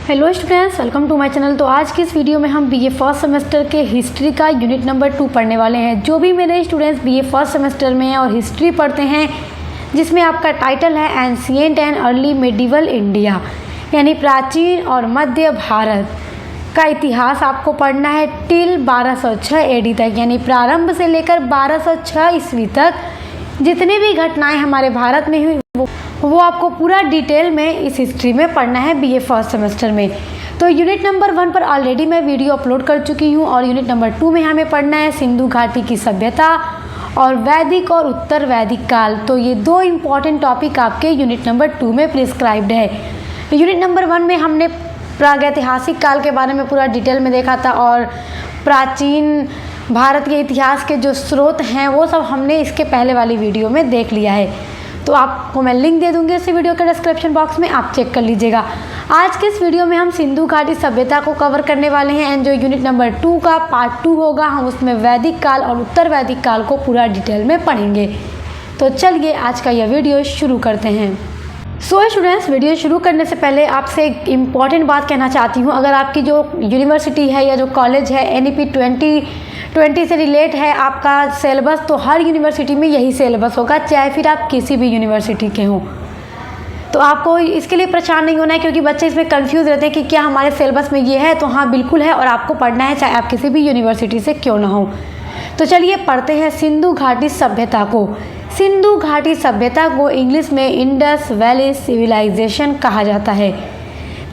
Hello students, welcome to my channel. तो आज की इस वीडियो में हम बीए फर्स्ट सेमेस्टर के हिस्ट्री का यूनिट नंबर 2 पढ़ने वाले हैं। जो भी मेरे स्टूडेंट्स बीए फर्स्ट सेमेस्टर में हैं और हिस्ट्री पढ़ते हैं, जिसमें आपका टाइटल है ancient and early medieval India, यानी प्राचीन और मध्य भारत का इतिहास आपको पढ़ना है टिल 1206 एडी तक, यानी प्रारंभ से लेकर 1206 ईस्वी तक जितनी भी घटनाएं हमारे भारत में हुई वो आपको पूरा डिटेल में इस हिस्ट्री में पढ़ना है बीए फर्स्ट सेमेस्टर में। तो यूनिट नंबर 1 पर ऑलरेडी मैं वीडियो अपलोड कर चुकी हूँ और यूनिट नंबर 2 में हमें पढ़ना है सिंधु घाटी की सभ्यता और वैदिक और उत्तर वैदिक काल। तो ये दो इम्पॉर्टेंट टॉपिक आपके यूनिट नंबर 2 में प्रिस्क्राइब्ड है। यूनिट नंबर 1 में हमने प्रागैतिहासिक काल के बारे में पूरा डिटेल में देखा था और प्राचीन भारत के इतिहास के जो स्रोत हैं वो सब हमने इसके पहले वाली वीडियो में देख लिया है। तो आपको मैं लिंक दे दूंगी इस वीडियो के डिस्क्रिप्शन बॉक्स में, आप चेक कर लीजिएगा। आज के इस वीडियो में हम सिंधु घाटी सभ्यता को कवर करने वाले हैं एंड जो यूनिट नंबर 2 का पार्ट 2 होगा, हम उसमें वैदिक काल और उत्तर वैदिक काल को पूरा डिटेल में पढ़ेंगे। तो चलिए आज का यह वीडियो शुरू करते हैं। सो स्टूडेंट्स, वीडियो शुरू करने से पहले आपसे एक इम्पॉर्टेंट बात कहना चाहती हूँ। अगर आपकी जो यूनिवर्सिटी है या जो कॉलेज है NEP 2020 से रिलेट है आपका सिलेबस, तो हर यूनिवर्सिटी में यही सिलेबस होगा, चाहे फिर आप किसी भी यूनिवर्सिटी के हों। तो आपको इसके लिए परेशान नहीं होना है, क्योंकि बच्चे इसमें कंफ्यूज रहते हैं कि क्या हमारे सिलेबस में ये है। तो हाँ, बिल्कुल है और आपको पढ़ना है, चाहे आप किसी भी यूनिवर्सिटी से क्यों ना हो। तो चलिए पढ़ते हैं सिंधु घाटी सभ्यता को। सिंधु घाटी सभ्यता को इंग्लिश में इंडस वैली सिविलाइजेशन कहा जाता है।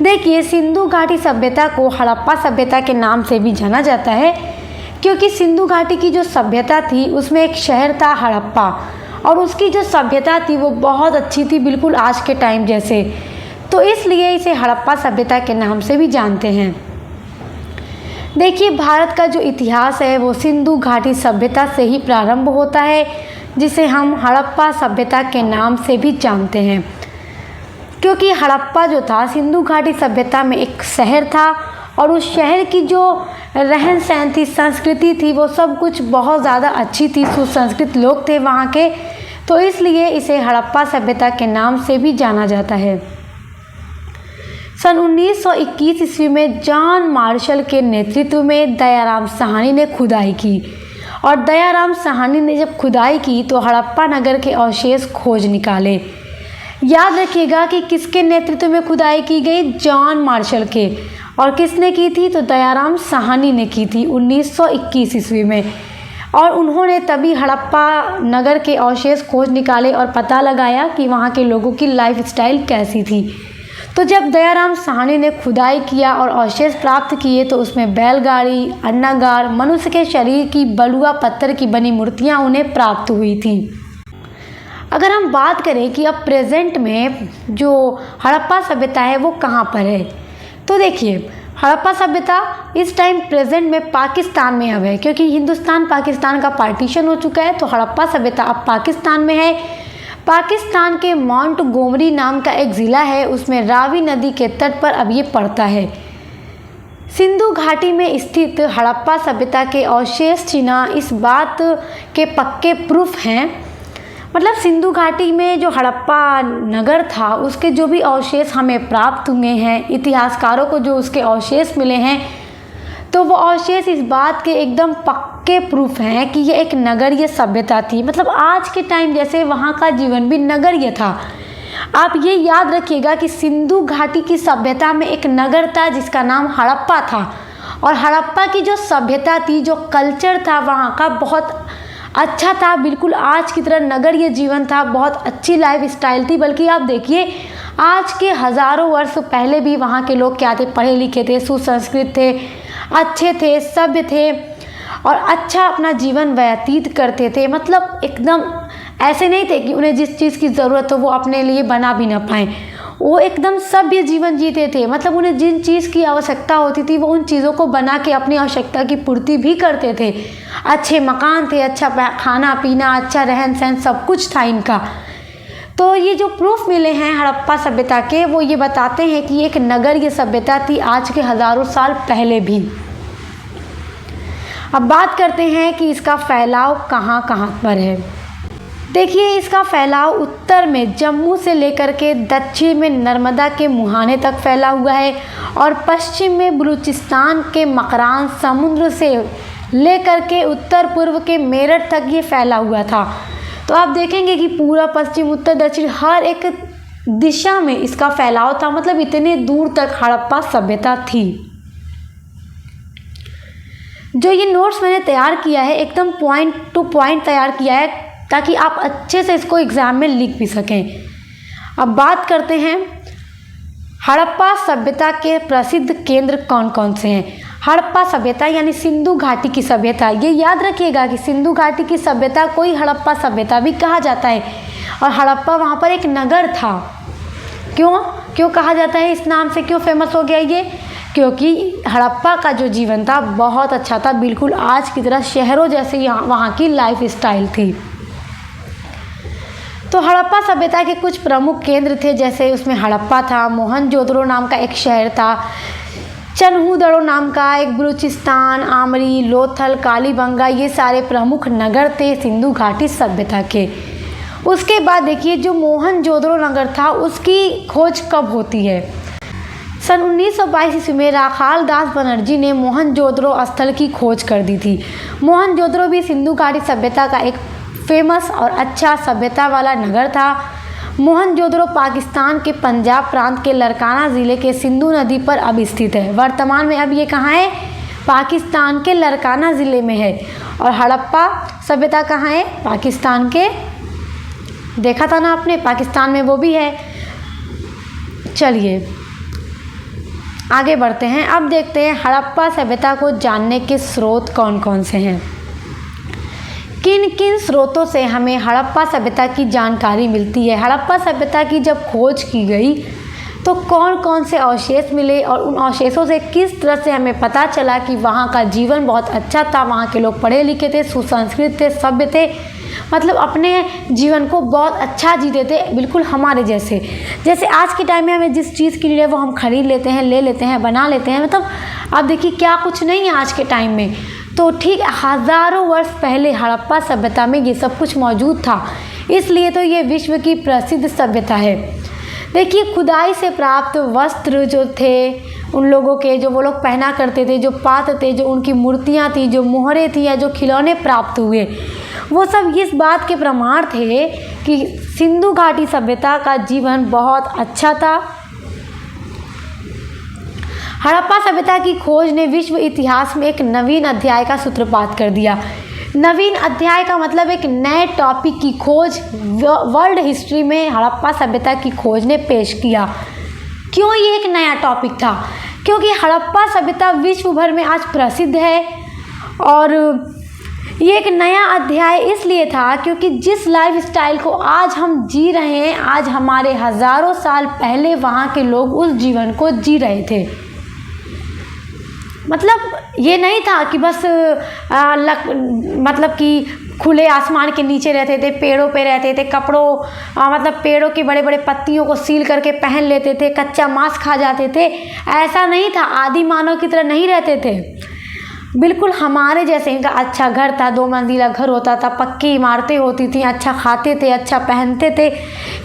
देखिए, सिंधु घाटी सभ्यता को हड़प्पा सभ्यता के नाम से भी जाना जाता है, क्योंकि सिंधु घाटी की जो सभ्यता थी उसमें एक शहर था हड़प्पा और उसकी जो सभ्यता थी वो बहुत अच्छी थी, बिल्कुल आज के टाइम जैसे। तो इसलिए इसे हड़प्पा सभ्यता के नाम से भी जानते हैं। देखिए, भारत का जो इतिहास है वो सिंधु घाटी सभ्यता से ही प्रारंभ होता है, जिसे हम हड़प्पा सभ्यता के नाम से भी जानते हैं, क्योंकि हड़प्पा जो था सिंधु घाटी सभ्यता में एक शहर था और उस शहर की जो रहन सहन थी, संस्कृति थी, वो सब कुछ बहुत ज़्यादा अच्छी थी, सुसंस्कृत लोग थे वहाँ के। तो इसलिए इसे हड़प्पा सभ्यता के नाम से भी जाना जाता है। सन 1921 ईस्वी में जॉन मार्शल के नेतृत्व में दयाराम साहनी ने खुदाई की और दयाराम साहनी ने जब खुदाई की तो हड़प्पा नगर के अवशेष खोज निकाले। याद रखिएगा कि किसके नेतृत्व में खुदाई की गई? जॉन मार्शल के। और किसने की थी? तो दयाराम साहनी ने की थी 1921 ईस्वी में। और उन्होंने तभी हड़प्पा नगर के अवशेष खोज निकाले और पता लगाया कि वहाँ के लोगों की लाइफ स्टाइल कैसी थी। तो जब दयाराम साहनी ने खुदाई किया और अवशेष प्राप्त किए तो उसमें बैलगाड़ी, अन्नागार, मनुष्य के शरीर की बलुआ पत्थर की बनी मूर्तियाँ उन्हें प्राप्त हुई थी। अगर हम बात करें कि अब प्रेजेंट में जो हड़प्पा सभ्यता है वो कहाँ पर है, तो देखिए, हड़प्पा सभ्यता इस टाइम प्रेजेंट में पाकिस्तान में अब है, क्योंकि हिंदुस्तान पाकिस्तान का पार्टीशन हो चुका है। तो हड़प्पा सभ्यता अब पाकिस्तान में है। पाकिस्तान के माउंट गोमरी नाम का एक ज़िला है, उसमें रावी नदी के तट पर अब ये पड़ता है। सिंधु घाटी में स्थित हड़प्पा सभ्यता के अवशेष चिन्ह इस बात के पक्के प्रूफ हैं, मतलब सिंधु घाटी में जो हड़प्पा नगर था उसके जो भी अवशेष हमें प्राप्त हुए हैं, इतिहासकारों को जो उसके अवशेष मिले हैं, तो वो अवशेष इस बात के एकदम पक्के प्रूफ हैं कि ये एक नगरीय सभ्यता थी। मतलब आज के टाइम जैसे वहाँ का जीवन भी नगरीय था। आप ये याद रखिएगा कि सिंधु घाटी की सभ्यता में एक नगर था जिसका नाम हड़प्पा था और हड़प्पा की जो सभ्यता थी, जो कल्चर था वहाँ का, बहुत अच्छा था, बिल्कुल आज की तरह नगरीय जीवन था, बहुत अच्छी लाइफ स्टाइल थी। बल्कि आप देखिए, आज के हज़ारों वर्ष पहले भी वहाँ के लोग क्या थे? पढ़े लिखे थे, सुसंस्कृत थे, अच्छे थे, सभ्य थे और अच्छा अपना जीवन व्यतीत करते थे। मतलब एकदम ऐसे नहीं थे कि उन्हें जिस चीज़ की ज़रूरत हो वो अपने लिए बना भी ना पाएँ। वो एकदम सभ्य जीवन जीते थे, मतलब उन्हें जिन चीज़ की आवश्यकता होती थी वो उन चीज़ों को बना के अपनी आवश्यकता की पूर्ति भी करते थे। अच्छे मकान थे, अच्छा खाना पीना, अच्छा रहन सहन, सब कुछ था इनका। तो ये जो प्रूफ मिले हैं हड़प्पा सभ्यता के, वो ये बताते हैं कि एक नगरीय सभ्यता थी आज के हज़ारों साल पहले भी। अब बात करते हैं कि इसका फैलाव कहाँ कहाँ पर है। देखिए इसका फैलाव उत्तर में जम्मू से लेकर के दक्षिण में नर्मदा के मुहाने तक फैला हुआ है और पश्चिम में बलूचिस्तान के मकरान समुद्र से लेकर के उत्तर पूर्व के मेरठ तक ये फैला हुआ था। तो आप देखेंगे कि पूरा पश्चिम उत्तर दक्षिण हर एक दिशा में इसका फैलाव था, मतलब इतने दूर तक हड़प्पा सभ्यता थी। जो ये नोट्स मैंने तैयार किया है एकदम पॉइंट टू पॉइंट तैयार किया है ताकि आप अच्छे से इसको एग्ज़ाम में लिख भी सकें। अब बात करते हैं हड़प्पा सभ्यता के प्रसिद्ध केंद्र कौन कौन से हैं। हड़प्पा सभ्यता यानी सिंधु घाटी की सभ्यता, ये याद रखिएगा कि सिंधु घाटी की सभ्यता को ही हड़प्पा सभ्यता भी कहा जाता है। और हड़प्पा वहाँ पर एक नगर था। क्यों कहा जाता है, इस नाम से क्यों फेमस हो गया ये? क्योंकि हड़प्पा का जो जीवन था बहुत अच्छा था, बिल्कुल आज की तरह शहरों जैसे वहाँ की लाइफ स्टाइल थी। तो हड़प्पा सभ्यता के कुछ प्रमुख केंद्र थे, जैसे उसमें हड़प्पा था, मोहनजोदड़ो नाम का एक शहर था, चन्हूदड़ो नाम का एक, बलूचिस्तान, आमरी, लोथल, कालीबंगा, ये सारे प्रमुख नगर थे सिंधु घाटी सभ्यता के। उसके बाद देखिए जो मोहनजोदड़ो नगर था उसकी खोज कब होती है? सन 1922 ईस्वी में राखाल दास बनर्जी ने मोहनजोदड़ो स्थल की खोज कर दी थी। मोहनजोदड़ो भी सिंधु घाटी सभ्यता का एक फेमस और अच्छा सभ्यता वाला नगर था। मोहनजोदड़ो पाकिस्तान के पंजाब प्रांत के लरकाना ज़िले के सिंधु नदी पर अब स्थित है। वर्तमान में अब ये कहाँ है? पाकिस्तान के लरकाना ज़िले में है। और हड़प्पा सभ्यता कहाँ है? पाकिस्तान के, देखा था ना आपने, पाकिस्तान में वो भी है। चलिए आगे बढ़ते हैं। अब देखते हैं हड़प्पा सभ्यता को जानने के स्रोत कौन कौन से हैं। किन किन स्रोतों से हमें हड़प्पा सभ्यता की जानकारी मिलती है? हड़प्पा सभ्यता की जब खोज की गई तो कौन कौन से अवशेष मिले और उन अवशेषों से किस तरह से हमें पता चला कि वहाँ का जीवन बहुत अच्छा था, वहाँ के लोग पढ़े लिखे थे, सुसंस्कृत थे, सभ्य थे, मतलब अपने जीवन को बहुत अच्छा जीते थे, बिल्कुल हमारे जैसे आज के टाइम में हमें जिस चीज़ की नीड है वो हम खरीद लेते हैं, ले लेते हैं, बना लेते हैं। मतलब अब देखिए क्या कुछ नहीं है आज के टाइम में, तो ठीक हज़ारों वर्ष पहले हड़प्पा सभ्यता में ये सब कुछ मौजूद था, इसलिए तो ये विश्व की प्रसिद्ध सभ्यता है। देखिए खुदाई से प्राप्त वस्त्र जो थे उन लोगों के, जो वो लोग पहना करते थे, जो पात्र थे, जो उनकी मूर्तियाँ थी, जो मोहरे थी या जो खिलौने प्राप्त हुए, वो सब इस बात के प्रमाण थे कि सिंधु घाटी सभ्यता का जीवन बहुत अच्छा था। हड़प्पा सभ्यता की खोज ने विश्व इतिहास में एक नवीन अध्याय का सूत्रपात कर दिया। नवीन अध्याय का मतलब एक नए टॉपिक की खोज वर्ल्ड हिस्ट्री में हड़प्पा सभ्यता की खोज ने पेश किया। क्यों ये एक नया टॉपिक था? क्योंकि हड़प्पा सभ्यता विश्व भर में आज प्रसिद्ध है और ये एक नया अध्याय इसलिए था क्योंकि जिस लाइफ स्टाइल को आज हम जी रहे हैं, आज हमारे हज़ारों साल पहले वहाँ के लोग उस जीवन को जी रहे थे। मतलब ये नहीं था कि बस मतलब कि खुले आसमान के नीचे रहते थे, पेड़ों पे रहते थे, मतलब पेड़ों की बड़े बड़े पत्तियों को सील करके पहन लेते थे, कच्चा मांस खा जाते थे, ऐसा नहीं था। आदि मानव की तरह नहीं रहते थे, बिल्कुल हमारे जैसे। इनका अच्छा घर था, 2 मंजिला घर होता था, पक्की इमारतें होती थी, अच्छा खाते थे, अच्छा पहनते थे।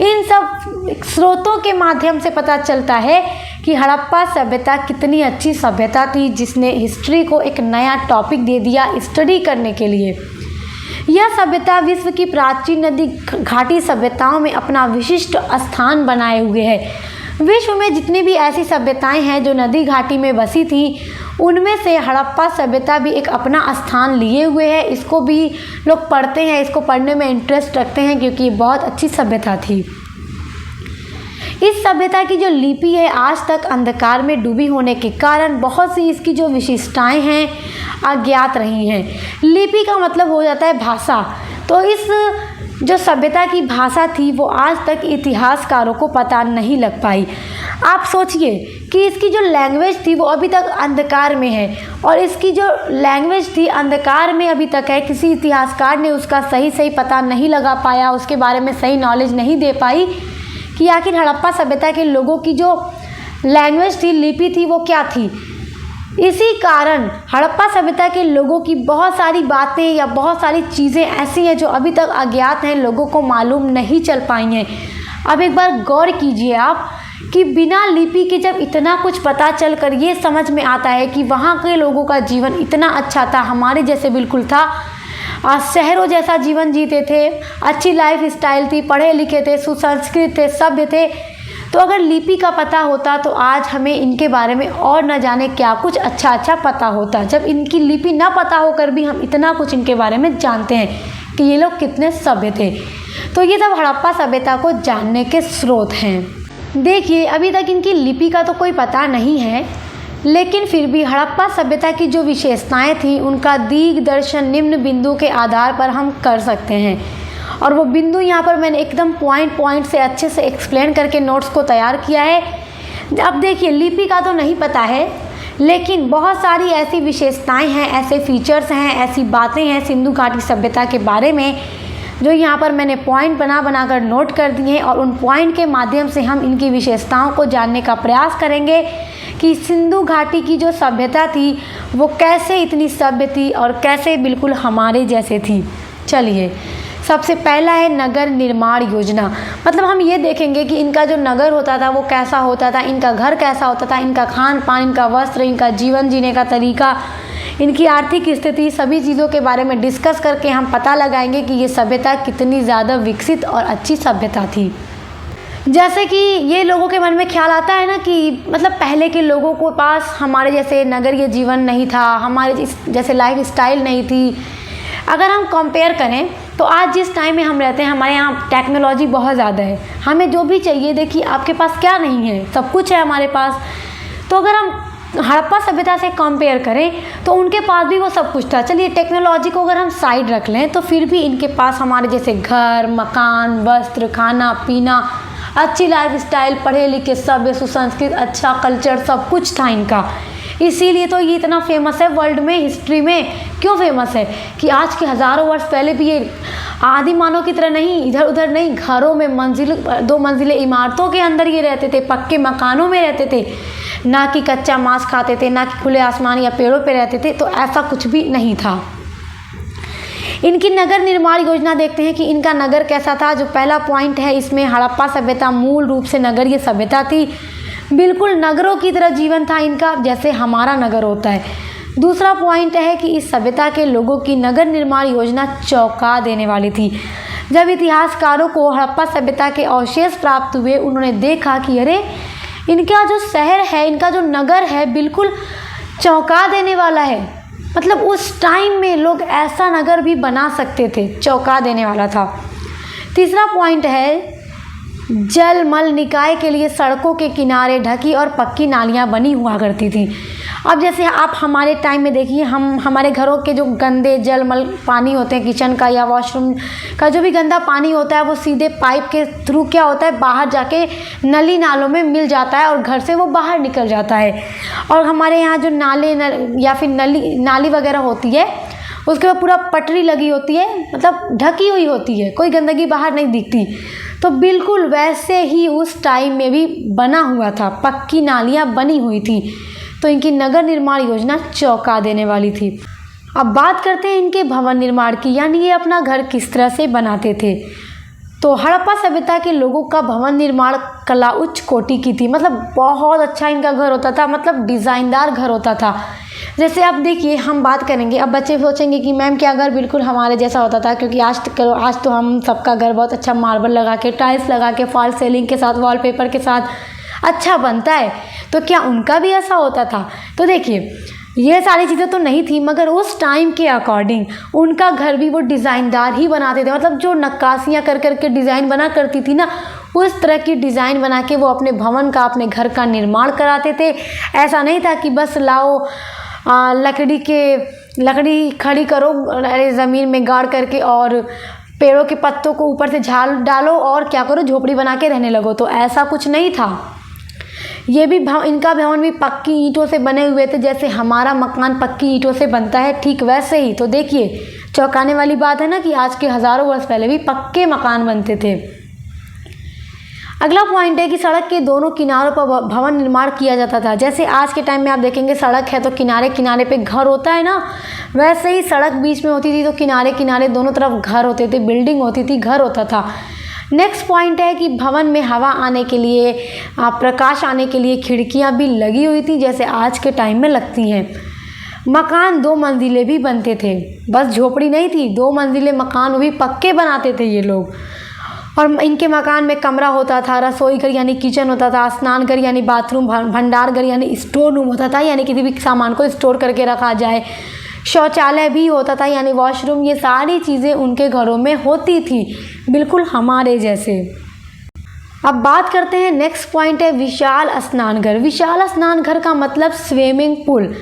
इन सब स्रोतों के माध्यम से पता चलता है कि हड़प्पा सभ्यता कितनी अच्छी सभ्यता थी, जिसने हिस्ट्री को एक नया टॉपिक दे दिया स्टडी करने के लिए। यह सभ्यता विश्व की प्राचीन नदी घाटी सभ्यताओं में अपना विशिष्ट स्थान बनाए हुए है। विश्व में जितनी भी ऐसी सभ्यताएं हैं जो नदी घाटी में बसी थी, उनमें से हड़प्पा सभ्यता भी एक अपना स्थान लिए हुए है। इसको भी लोग पढ़ते हैं, इसको पढ़ने में इंटरेस्ट रखते हैं क्योंकि बहुत अच्छी सभ्यता थी। इस सभ्यता की जो लिपि है आज तक अंधकार में डूबी होने के कारण बहुत सी इसकी जो विशिष्टताएं हैं अज्ञात रही हैं। लिपि का मतलब हो जाता है भाषा, तो इस जो सभ्यता की भाषा थी वो आज तक इतिहासकारों को पता नहीं लग पाई। आप सोचिए कि इसकी जो लैंग्वेज थी वो अभी तक अंधकार में है, और इसकी जो लैंग्वेज थी अंधकार में अभी तक है। किसी इतिहासकार ने उसका सही पता नहीं लगा पाया, उसके बारे में सही नॉलेज नहीं दे पाई कि आखिर हड़प्पा सभ्यता के लोगों की जो लैंग्वेज थी, लिपि थी, वो क्या थी। इसी कारण हड़प्पा सभ्यता के लोगों की बहुत सारी बातें या बहुत सारी चीज़ें ऐसी हैं जो अभी तक अज्ञात हैं, लोगों को मालूम नहीं चल पाई हैं। अब एक बार गौर कीजिए आप कि बिना लिपि के जब इतना कुछ पता चल कर ये समझ में आता है कि वहाँ के लोगों का जीवन इतना अच्छा था, हमारे जैसे बिल्कुल था, शहरों जैसा जीवन जीते थे, अच्छी लाइफ स्टाइल थी, पढ़े लिखे थे, सुसंस्कृत थे, सभ्य थे। तो अगर लिपि का पता होता तो आज हमें इनके बारे में और न जाने क्या कुछ अच्छा पता होता। जब इनकी लिपि ना पता होकर भी हम इतना कुछ इनके बारे में जानते हैं कि ये लोग कितने सभ्य थे। तो ये सब हड़प्पा सभ्यता को जानने के स्रोत हैं। देखिए, अभी तक इनकी लिपि का तो कोई पता नहीं है, लेकिन फिर भी हड़प्पा सभ्यता की जो विशेषताएं थी उनका दिग्दर्शन निम्न बिंदु के आधार पर हम कर सकते हैं। और वो बिंदु यहाँ पर मैंने एकदम पॉइंट से अच्छे से एक्सप्लेन करके नोट्स को तैयार किया है। अब देखिए, लिपि का तो नहीं पता है, लेकिन बहुत सारी ऐसी विशेषताएं हैं, ऐसे फीचर्स हैं, ऐसी बातें हैं सिंधु घाटी सभ्यता के बारे में जो यहाँ पर मैंने पॉइंट बना कर नोट कर दिए हैं। और उन पॉइंट के माध्यम से हम इनकी विशेषताओं को जानने का प्रयास करेंगे कि सिंधु घाटी की जो सभ्यता थी वो कैसे इतनी सभ्य थी और कैसे बिल्कुल हमारे जैसे थी। चलिए, सबसे पहला है नगर निर्माण योजना। मतलब हम ये देखेंगे कि इनका जो नगर होता था वो कैसा होता था, इनका घर कैसा होता था, इनका खान पान, इनका वस्त्र, इनका जीवन जीने का तरीका, इनकी आर्थिक स्थिति, सभी चीज़ों के बारे में डिस्कस करके हम पता लगाएंगे कि ये सभ्यता कितनी ज़्यादा विकसित और अच्छी सभ्यता थी। जैसे कि ये लोगों के मन में ख्याल आता है ना कि मतलब पहले के लोगों को पास हमारे जैसे नगरीय जीवन नहीं था, हमारे जैसे लाइफ स्टाइल नहीं थी। अगर हम कंपेयर करें तो आज जिस टाइम में हम रहते हैं, हमारे यहाँ टेक्नोलॉजी बहुत ज़्यादा है, हमें जो भी चाहिए, देखिए आपके पास क्या नहीं है, सब कुछ है हमारे पास। तो अगर हम हड़प्पा सभ्यता से कंपेयर करें तो उनके पास भी वो सब कुछ था। चलिए, टेक्नोलॉजी को अगर हम साइड रख लें तो फिर भी इनके पास हमारे जैसे घर, मकान, वस्त्र, खाना पीना, अच्छी लाइफ स्टाइल, पढ़े लिखे, सभ्य, सुसंस्कृत, अच्छा कल्चर, सब कुछ था इनका। इसीलिए तो ये इतना फेमस है वर्ल्ड में, हिस्ट्री में। क्यों फेमस है कि आज के हज़ारों वर्ष पहले भी ये आदि मानव की तरह नहीं, इधर उधर नहीं, घरों में दो मंजिले इमारतों के अंदर ये रहते थे, पक्के मकानों में रहते थे, ना कि कच्चा मांस खाते थे, ना कि खुले आसमान या पेड़ों पे रहते थे। तो ऐसा कुछ भी नहीं था। इनकी नगर निर्माण योजना देखते हैं कि इनका नगर कैसा था। जो पहला पॉइंट है इसमें, हड़प्पा सभ्यता मूल रूप से नगरीय सभ्यता थी, बिल्कुल नगरों की तरह जीवन था इनका, जैसे हमारा नगर होता है। दूसरा पॉइंट है कि इस सभ्यता के लोगों की नगर निर्माण योजना चौंका देने वाली थी। जब इतिहासकारों को हड़प्पा सभ्यता के अवशेष प्राप्त हुए, उन्होंने देखा कि अरे इनका जो शहर है, इनका जो नगर है, बिल्कुल चौंका देने वाला है। मतलब उस टाइम में लोग ऐसा नगर भी बना सकते थे, चौंका देने वाला था। तीसरा पॉइंट है, जल मल निकाय के लिए सड़कों के किनारे ढकी और पक्की नालियाँ बनी हुआ करती थी। अब जैसे आप हमारे टाइम में देखिए, हमारे घरों के जो गंदे जल मल पानी होते हैं, किचन का या वॉशरूम का जो भी गंदा पानी होता है, वो सीधे पाइप के थ्रू क्या होता है, बाहर जाके नली नालों में मिल जाता है और घर से वो बाहर निकल जाता है। और हमारे यहाँ जो नाले या फिर नाली वगैरह होती है, उसके बाद पूरा पटरी लगी होती है, मतलब ढकी हुई होती है, कोई गंदगी बाहर नहीं दिखती। तो बिल्कुल वैसे ही उस टाइम में भी बना हुआ था, पक्की नालियाँ बनी हुई थी। तो इनकी नगर निर्माण योजना चौंका देने वाली थी। अब बात करते हैं इनके भवन निर्माण की, यानी ये अपना घर किस तरह से बनाते थे। तो हड़प्पा सभ्यता के लोगों का भवन निर्माण कला उच्च कोटि की थी। मतलब बहुत अच्छा इनका घर होता था, मतलब डिज़ाइनदार घर होता था। जैसे अब देखिए, हम बात करेंगे, अब बच्चे सोचेंगे कि मैम क्या घर बिल्कुल हमारे जैसा होता था, क्योंकि आज तो हम सबका घर बहुत अच्छा मार्बल लगा के, टाइल्स लगा के, फॉल सीलिंग के साथ, वॉलपेपर के साथ अच्छा बनता है। तो क्या उनका भी ऐसा होता था? तो देखिए, ये सारी चीज़ें तो नहीं थी, मगर उस टाइम के अकॉर्डिंग उनका घर भी वो डिज़ाइनदार ही बनाते थे। मतलब जो नक्काशियाँ कर के डिज़ाइन बना करती थी ना, उस तरह की डिज़ाइन बना के वो अपने भवन का, अपने घर का निर्माण कराते थे। ऐसा नहीं था कि बस लाओ लकड़ी खड़ी करो ज़मीन में गाड़ करके और पेड़ों के पत्तों को ऊपर से झाल डालो और क्या करो, झोपड़ी बना के रहने लगो। तो ऐसा कुछ नहीं था। ये भी इनका भवन भी पक्की ईंटों से बने हुए थे, जैसे हमारा मकान पक्की ईंटों से बनता है, ठीक वैसे ही। तो देखिए, चौंकाने वाली बात है ना कि आज के हज़ारों वर्ष पहले भी पक्के मकान बनते थे। अगला पॉइंट है कि सड़क के दोनों किनारों पर भवन निर्माण किया जाता था। जैसे आज के टाइम में आप देखेंगे सड़क है तो किनारे किनारे पे घर होता है ना, वैसे ही सड़क बीच में होती थी तो किनारे किनारे दोनों तरफ घर होते थे, बिल्डिंग होती थी, घर होता था। नेक्स्ट पॉइंट है कि भवन में हवा आने के लिए, प्रकाश आने के लिए खिड़कियां भी लगी हुई थी जैसे आज के टाइम में लगती हैं। मकान 2 मंजिले भी बनते थे, बस झोपड़ी नहीं थी, 2 मंजिले मकान वो भी पक्के बनाते थे ये लोग। और इनके मकान में कमरा होता था, रसोई घर यानी किचन होता था, स्नान घर यानी बाथरूम, भंडार घर यानी स्टोर रूम होता था यानी किसी भी सामान को स्टोर करके रखा जाए, शौचालय भी होता था यानी वॉशरूम। ये सारी चीज़ें उनके घरों में होती थी, बिल्कुल हमारे जैसे। अब बात करते हैं, नेक्स्ट पॉइंट है विशाल स्नान घर। विशाल स्नान घर का मतलब स्विमिंग पूल।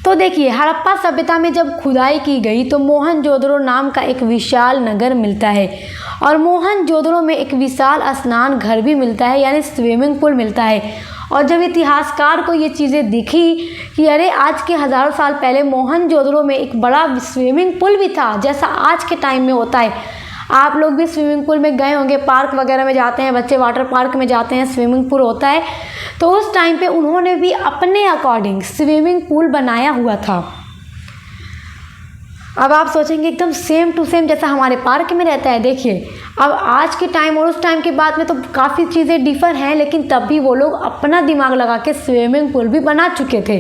तो देखिए हड़प्पा सभ्यता में जब खुदाई की गई तो मोहनजोदड़ो नाम का एक विशाल नगर मिलता है और मोहनजोदड़ो में एक विशाल स्नान घर भी मिलता है यानी स्विमिंग पूल मिलता है। और जब इतिहासकार को ये चीज़ें दिखी कि अरे आज के हज़ारों साल पहले मोहनजोदड़ो में एक बड़ा स्विमिंग पूल भी था जैसा आज के टाइम में होता है। आप लोग भी स्विमिंग पूल में गए होंगे, पार्क वगैरह में जाते हैं बच्चे, वाटर पार्क में जाते हैं, स्विमिंग पूल होता है। तो उस टाइम पे उन्होंने भी अपने अकॉर्डिंग स्विमिंग पूल बनाया हुआ था। अब आप सोचेंगे एकदम सेम टू सेम जैसा हमारे पार्क में रहता है। देखिए अब आज के टाइम और उस टाइम के बाद में तो काफ़ी चीज़ें डिफर हैं, लेकिन तब भी वो लोग अपना दिमाग लगा के स्विमिंग पूल भी बना चुके थे।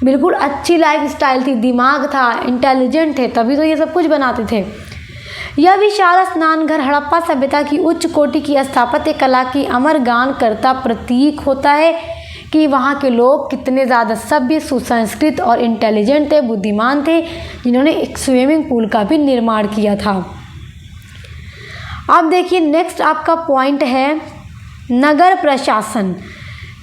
बिल्कुल अच्छी लाइफ स्टाइल थी, दिमाग था, इंटेलिजेंट थे, तभी तो ये सब कुछ बनाते थे। यह विशाल स्नान घर हड़प्पा सभ्यता की उच्च कोटि की स्थापत्य कला की अमर गान करता प्रतीक होता है कि वहाँ के लोग कितने ज़्यादा सभ्य, सुसंस्कृत और इंटेलिजेंट थे, बुद्धिमान थे, जिन्होंने एक स्विमिंग पूल का भी निर्माण किया था। अब देखिए नेक्स्ट आपका पॉइंट है नगर प्रशासन।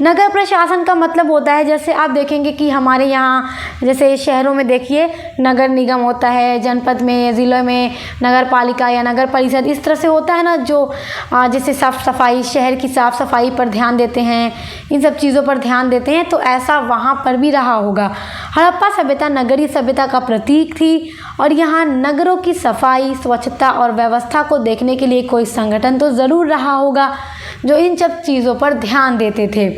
नगर प्रशासन का मतलब होता है, जैसे आप देखेंगे कि हमारे यहाँ जैसे शहरों में देखिए नगर निगम होता है, जनपद में, ज़िलों में नगर पालिका या नगर परिषद, इस तरह से होता है ना, जो जैसे साफ़ सफाई, शहर की साफ़ सफाई पर ध्यान देते हैं, इन सब चीज़ों पर ध्यान देते हैं। तो ऐसा वहाँ पर भी रहा होगा। हड़प्पा सभ्यता नगरीय सभ्यता का प्रतीक थी और यहाँ नगरों की सफाई, स्वच्छता और व्यवस्था को देखने के लिए कोई संगठन तो ज़रूर रहा होगा जो इन सब चीज़ों पर ध्यान देते थे।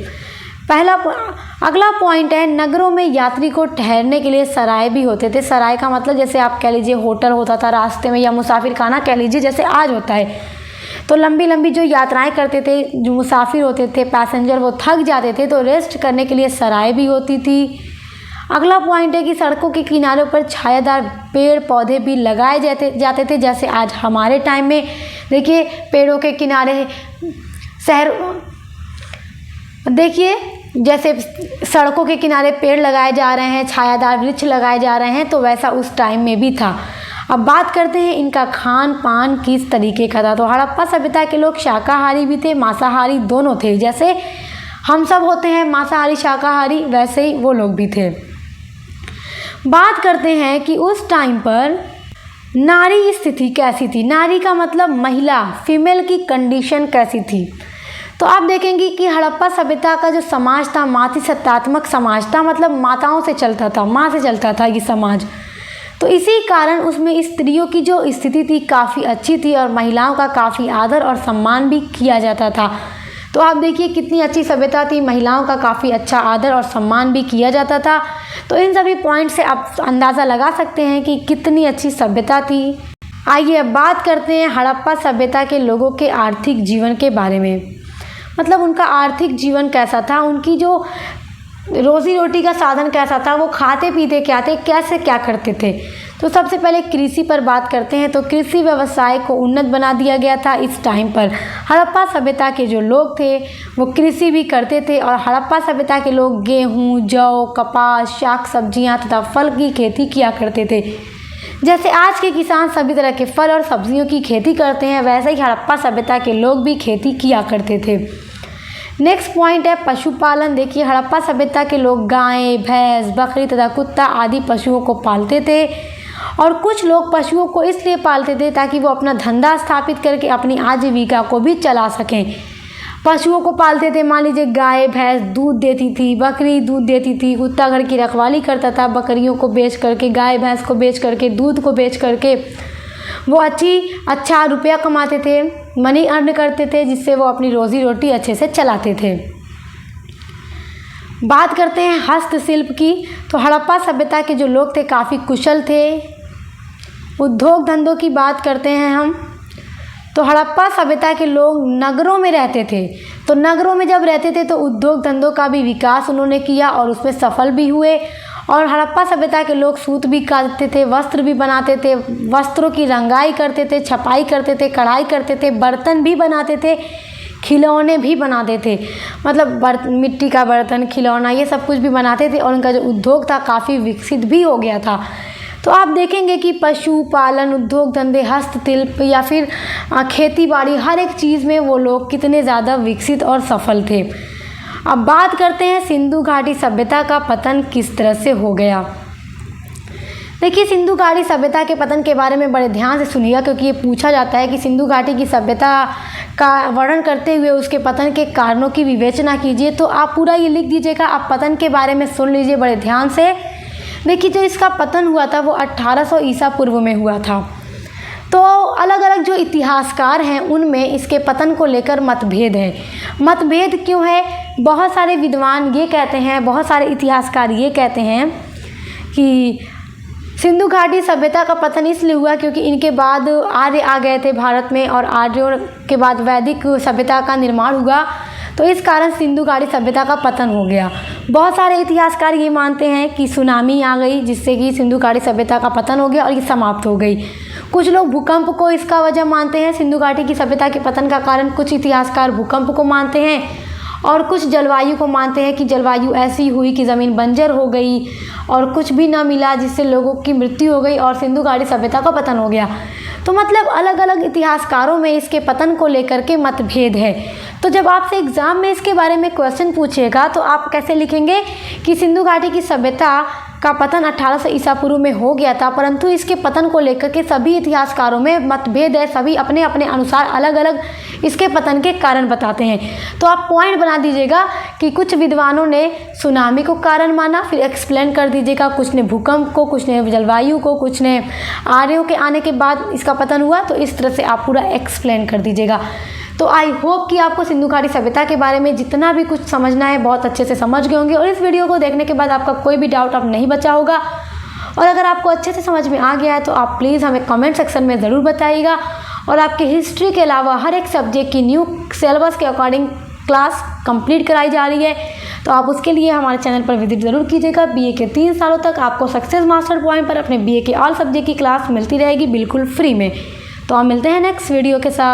अगला पॉइंट है नगरों में यात्री को ठहरने के लिए सराय भी होते थे। सराय का मतलब जैसे आप कह लीजिए होटल होता था रास्ते में, या मुसाफिर खाना कह लीजिए जैसे आज होता है। तो लंबी लंबी जो यात्राएं करते थे, जो मुसाफिर होते थे, पैसेंजर, वो थक जाते थे तो रेस्ट करने के लिए सराय भी होती थी। अगला पॉइंट है कि सड़कों के किनारों पर छायादार पेड़ पौधे भी लगाए जाते थे जैसे आज हमारे टाइम में। देखिए पेड़ों के किनारे देखिए जैसे सड़कों के किनारे पेड़ लगाए जा रहे हैं, छायादार वृक्ष लगाए जा रहे हैं, तो वैसा उस टाइम में भी था। अब बात करते हैं इनका खान पान किस तरीके का था। तो हड़प्पा सभ्यता के लोग शाकाहारी भी थे, मांसाहारी दोनों थे। जैसे हम सब होते हैं मांसाहारी शाकाहारी, वैसे ही वो लोग भी थे। बात करते हैं कि उस टाइम पर नारी की स्थिति कैसी थी। नारी का मतलब महिला, फीमेल की कंडीशन कैसी थी। तो आप देखेंगे कि हड़प्पा सभ्यता का जो समाज था मातृसत्तात्मक समाज था, मतलब माताओं से चलता था, माँ से चलता था ये समाज। तो इसी कारण उसमें स्त्रियों की जो स्थिति थी काफ़ी अच्छी थी और महिलाओं का काफ़ी आदर और सम्मान भी किया जाता था। तो आप देखिए कितनी अच्छी सभ्यता थी, महिलाओं का काफ़ी अच्छा आदर और सम्मान भी किया जाता था। तो इन सभी पॉइंट से आप अंदाज़ा लगा सकते हैं कि कितनी अच्छी सभ्यता थी। आइए अब बात करते हैं हड़प्पा सभ्यता के लोगों के आर्थिक जीवन के बारे में। मतलब उनका आर्थिक जीवन कैसा था, उनकी जो रोज़ी रोटी का साधन कैसा था, वो खाते पीते क्या थे, कैसे क्या करते थे। तो सबसे पहले कृषि पर बात करते हैं। तो कृषि व्यवसाय को उन्नत बना दिया गया था इस टाइम पर। हड़प्पा सभ्यता के जो लोग थे वो कृषि भी करते थे और हड़प्पा सभ्यता के लोग गेहूँ, जौ, कपास, शाक सब्जियाँ तथा फल की खेती किया करते थे। जैसे आज के किसान सभी तरह के फल और सब्जियों की खेती करते हैं, वैसे ही हड़प्पा सभ्यता के लोग भी खेती किया करते थे। नेक्स्ट पॉइंट है पशुपालन। देखिए हड़प्पा सभ्यता के लोग गाय, भैंस, बकरी तथा कुत्ता आदि पशुओं को पालते थे और कुछ लोग पशुओं को इसलिए पालते थे ताकि वो अपना धंधा स्थापित करके अपनी आजीविका को भी चला सकें। पशुओं को पालते थे, मान लीजिए गाय भैंस दूध देती थी, बकरी दूध देती थी, कुत्ता घर की रखवाली करता था, बकरियों को बेच करके, गाय भैंस को बेच करके, दूध को बेच करके। वो अच्छा रुपया कमाते थे, मनी अर्न करते थे, जिससे वो अपनी रोज़ी रोटी अच्छे से चलाते थे। बात करते हैं हस्तशिल्प की, तो हड़प्पा सभ्यता के जो लोग थे काफ़ी कुशल थे। उद्योग धंधों की बात करते हैं हम, तो हड़प्पा सभ्यता के लोग नगरों में रहते थे, तो नगरों में जब रहते थे तो उद्योग धंधों का भी विकास उन्होंने किया और उसमें सफल भी हुए। और हड़प्पा सभ्यता के लोग सूत भी काटते थे, वस्त्र भी बनाते थे, वस्त्रों की रंगाई करते थे, छपाई करते थे, कढ़ाई करते थे, बर्तन भी बनाते थे, खिलौने भी बनाते थे, मतलब मिट्टी का बर्तन, खिलौना, ये सब कुछ भी बनाते थे। और उनका जो उद्योग था काफ़ी विकसित भी हो गया था। तो आप देखेंगे कि पशुपालन, उद्योग धंधे, हस्तशिल्प या फिर खेती बाड़ी, हर एक चीज़ में वो लोग कितने ज़्यादा विकसित और सफल थे। अब बात करते हैं सिंधु घाटी सभ्यता का पतन किस तरह से हो गया। देखिए, सिंधु घाटी सभ्यता के पतन के बारे में बड़े ध्यान से सुनिएगा, क्योंकि ये पूछा जाता है कि सिंधु घाटी की सभ्यता का वर्णन करते हुए उसके पतन के कारणों की विवेचना कीजिए। तो आप पूरा ये लिख दीजिएगा, आप पतन के बारे में सुन लीजिए बड़े ध्यान से। देखिए, जो इसका पतन हुआ था वो 1800 ईसा पूर्व में हुआ था। तो अलग अलग जो इतिहासकार हैं उनमें इसके पतन को लेकर मतभेद है। मतभेद क्यों है? बहुत सारे विद्वान ये कहते हैं, बहुत सारे इतिहासकार ये कहते हैं कि सिंधु घाटी सभ्यता का पतन इसलिए हुआ क्योंकि इनके बाद आर्य आ गए थे भारत में, और आर्यों के बाद वैदिक सभ्यता का निर्माण हुआ, तो इस कारण सिंधु घाटी सभ्यता का पतन हो गया। बहुत सारे इतिहासकार ये मानते हैं कि सुनामी आ गई, जिससे कि सिंधु घाटी सभ्यता का पतन हो गया और ये समाप्त हो गई। कुछ लोग भूकंप को इसका वजह मानते हैं, सिंधु घाटी की सभ्यता के पतन का कारण कुछ इतिहासकार भूकंप को मानते हैं, और कुछ जलवायु को मानते हैं कि जलवायु ऐसी हुई कि ज़मीन बंजर हो गई और कुछ भी ना मिला, जिससे लोगों की मृत्यु हो गई और सिंधु घाटी सभ्यता का पतन हो गया। तो मतलब अलग अलग इतिहासकारों में इसके पतन को लेकर के मतभेद है। तो जब आपसे एग्ज़ाम में इसके बारे में क्वेश्चन पूछेगा तो आप कैसे लिखेंगे कि सिंधु घाटी की सभ्यता का पतन 1800 ईसा पूर्व में हो गया था, परंतु इसके पतन को लेकर के सभी इतिहासकारों में मतभेद है, सभी अपने अपने अनुसार अलग अलग इसके पतन के कारण बताते हैं। तो आप पॉइंट बना दीजिएगा कि कुछ विद्वानों ने सुनामी को कारण माना, फिर एक्सप्लेन कर दीजिएगा, कुछ ने भूकंप को, कुछ ने जलवायु को, कुछ ने आर्यों के आने के बाद इसका पतन हुआ। तो इस तरह से आप पूरा एक्सप्लेन कर दीजिएगा। तो आई होप कि आपको सिंधु घाटी सभ्यता के बारे में जितना भी कुछ समझना है बहुत अच्छे से समझ गए होंगे, और इस वीडियो को देखने के बाद आपका कोई भी डाउट अब नहीं बचा होगा। और अगर आपको अच्छे से समझ में आ गया है तो आप प्लीज़ हमें कमेंट सेक्शन में ज़रूर बताइएगा। और आपके हिस्ट्री के अलावा हर एक सब्जेक्ट की न्यू सिलेबस के अकॉर्डिंग क्लास कंप्लीट कराई जा रही है, तो आप उसके लिए हमारे चैनल पर विजिट ज़रूर कीजिएगा। बीए के 3 सालों तक आपको सक्सेस मास्टर पॉइंट पर अपने बीए के ऑल सब्जेक्ट की क्लास मिलती रहेगी बिल्कुल फ्री में। तो हम मिलते हैं नेक्स्ट वीडियो के साथ।